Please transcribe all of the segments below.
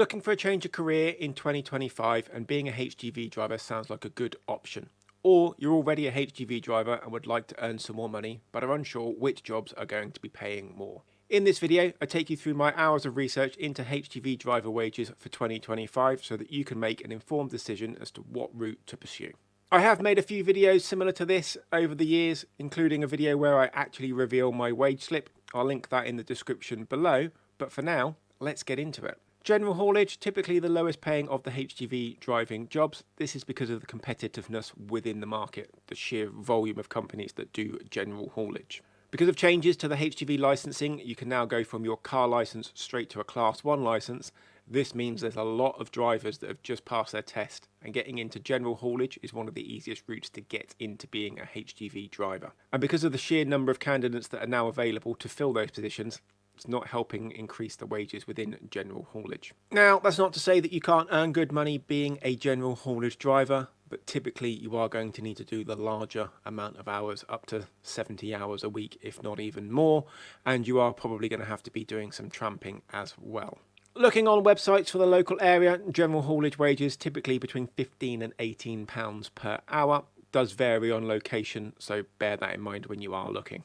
Looking for a change of career in 2025 and being a HGV driver sounds like a good option. Or you're already a HGV driver and would like to earn some more money, but are unsure which jobs are going to be paying more. In this video, I take you through my hours of research into HGV driver wages for 2025 so that you can make an informed decision as to what route to pursue. I have made a few videos similar to this over the years, including a video where I actually reveal my wage slip. I'll link that in the description below, but for now, let's get into it. General haulage, typically the lowest paying of the HGV driving jobs. This is because of the competitiveness within the market, the sheer volume of companies that do general haulage. Because of changes to the HGV licensing, you can now go from your car license straight to a Class 1 license. This means there's a lot of drivers that have just passed their test, and getting into general haulage is one of the easiest routes to get into being a HGV driver. And because of the sheer number of candidates that are now available to fill those positions, it's not helping increase the wages within general haulage. Now, that's not to say that you can't earn good money being a general haulage driver, but typically you are going to need to do the larger amount of hours, up to 70 hours a week, if not even more, and you are probably going to have to be doing some tramping as well. Looking on websites for the local area, general haulage wages typically between £15 and £18 per hour. Does vary on location, so bear that in mind when you are looking.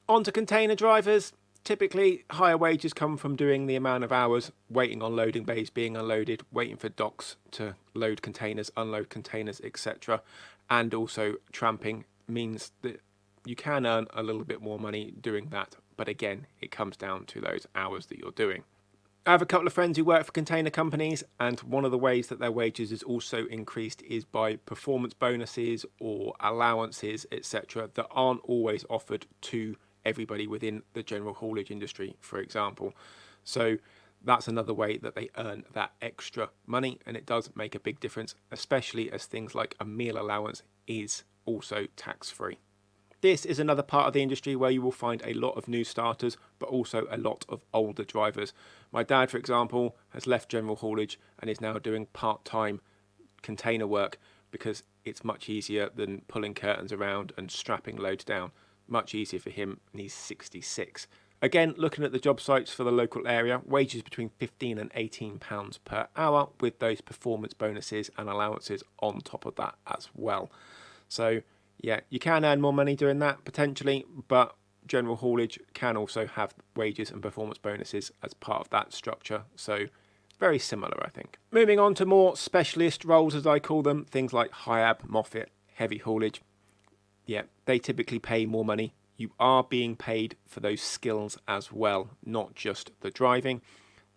On to container drivers. Typically, higher wages come from doing the amount of hours waiting on loading bays being unloaded, waiting for docks to load containers, unload containers, etc. And also tramping means that you can earn a little bit more money doing that. But again, it comes down to those hours that you're doing. I have a couple of friends who work for container companies, and one of the ways that their wages is also increased is by performance bonuses or allowances, etc. that aren't always offered to everybody within the general haulage industry, for example. So that's another way that they earn that extra money, and it does make a big difference, especially as things like a meal allowance is also tax-free. This is another part of the industry where you will find a lot of new starters, but also a lot of older drivers. My dad, for example, has left general haulage and is now doing part-time container work because it's much easier than pulling curtains around and strapping loads down. Much easier for him, and he's 66. Again, looking at the job sites for the local area, wages between £15 and £18 per hour, with those performance bonuses and allowances on top of that as well. So yeah, you can earn more money doing that potentially, but general haulage can also have wages and performance bonuses as part of that structure. So very similar, I think. Moving on to more specialist roles, as I call them, things like HIAB, Moffat, heavy haulage. Yeah, they typically pay more money. You are being paid for those skills as well, not just the driving.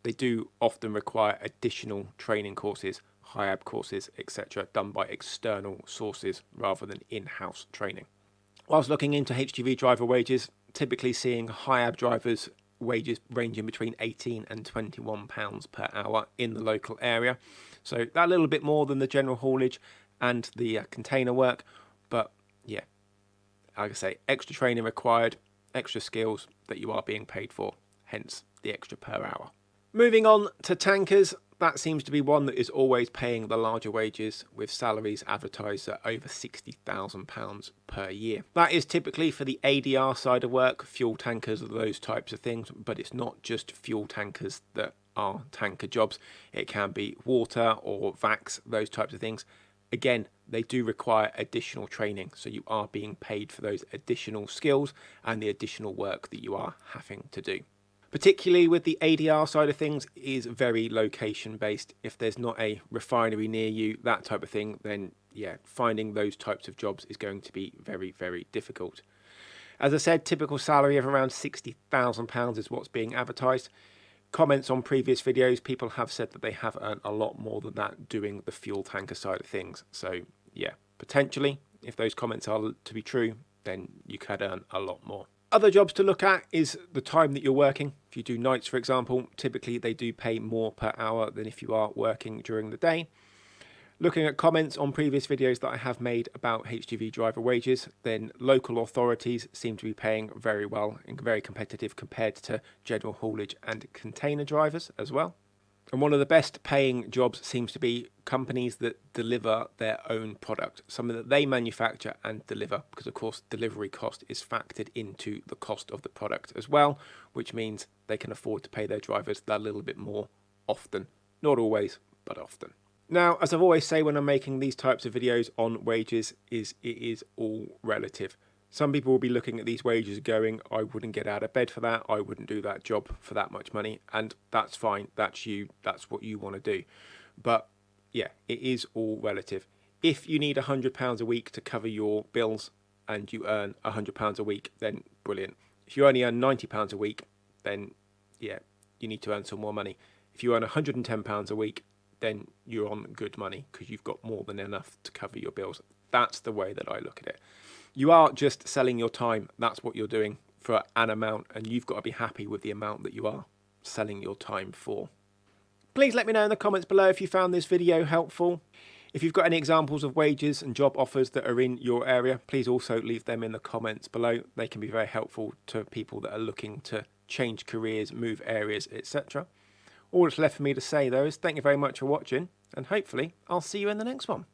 They do often require additional training courses, HIAB courses, etc., done by external sources rather than in-house training. Whilst looking into HGV driver wages, typically seeing HIAB drivers' wages ranging between £18 and £21 per hour in the local area. So that a little bit more than the general haulage and the container work, but yeah, like I say, extra training required, extra skills that you are being paid for, hence the extra per hour. Moving on to tankers, that seems to be one that is always paying the larger wages, with salaries advertised at over £60,000 per year. That is typically for the ADR side of work, fuel tankers, those types of things, but it's not just fuel tankers that are tanker jobs. It can be water or VAX, those types of things. Again, they do require additional training, so you are being paid for those additional skills and the additional work that you are having to do. Particularly with the ADR side of things, is very location based. If there's not a refinery near you, that type of thing, then yeah, finding those types of jobs is going to be very, very difficult. As I said, typical salary of around £60,000 is what's being advertised. Comments on previous videos, people have said that they have earned a lot more than that doing the fuel tanker side of things. So yeah, potentially, if those comments are to be true, then you could earn a lot more. Other jobs to look at is the time that you're working. If you do nights, for example, typically they do pay more per hour than if you are working during the day. Looking at comments on previous videos that I have made about HGV driver wages, then local authorities seem to be paying very well and very competitive compared to general haulage and container drivers as well. And one of the best paying jobs seems to be companies that deliver their own product, something that they manufacture and deliver, because of course delivery cost is factored into the cost of the product as well, which means they can afford to pay their drivers that little bit more often Not always, but often. Now, as I've always say when I'm making these types of videos on wages, it is all relative. Some people will be looking at these wages going, I wouldn't get out of bed for that, I wouldn't do that job for that much money, and that's fine, that's you, that's what you want to do. But yeah, it is all relative. If you need £100 a week to cover your bills and you earn £100 a week, then brilliant. If you only earn £90 a week, then yeah, you need to earn some more money. If you earn £110 a week, then you're on good money because you've got more than enough to cover your bills. That's the way that I look at it. You are just selling your time. That's what you're doing for an amount, and you've got to be happy with the amount that you are selling your time for. Please let me know in the comments below if you found this video helpful. If you've got any examples of wages and job offers that are in your area, please also leave them in the comments below. They can be very helpful to people that are looking to change careers, move areas, etc. All that's left for me to say though is thank you very much for watching, and hopefully I'll see you in the next one.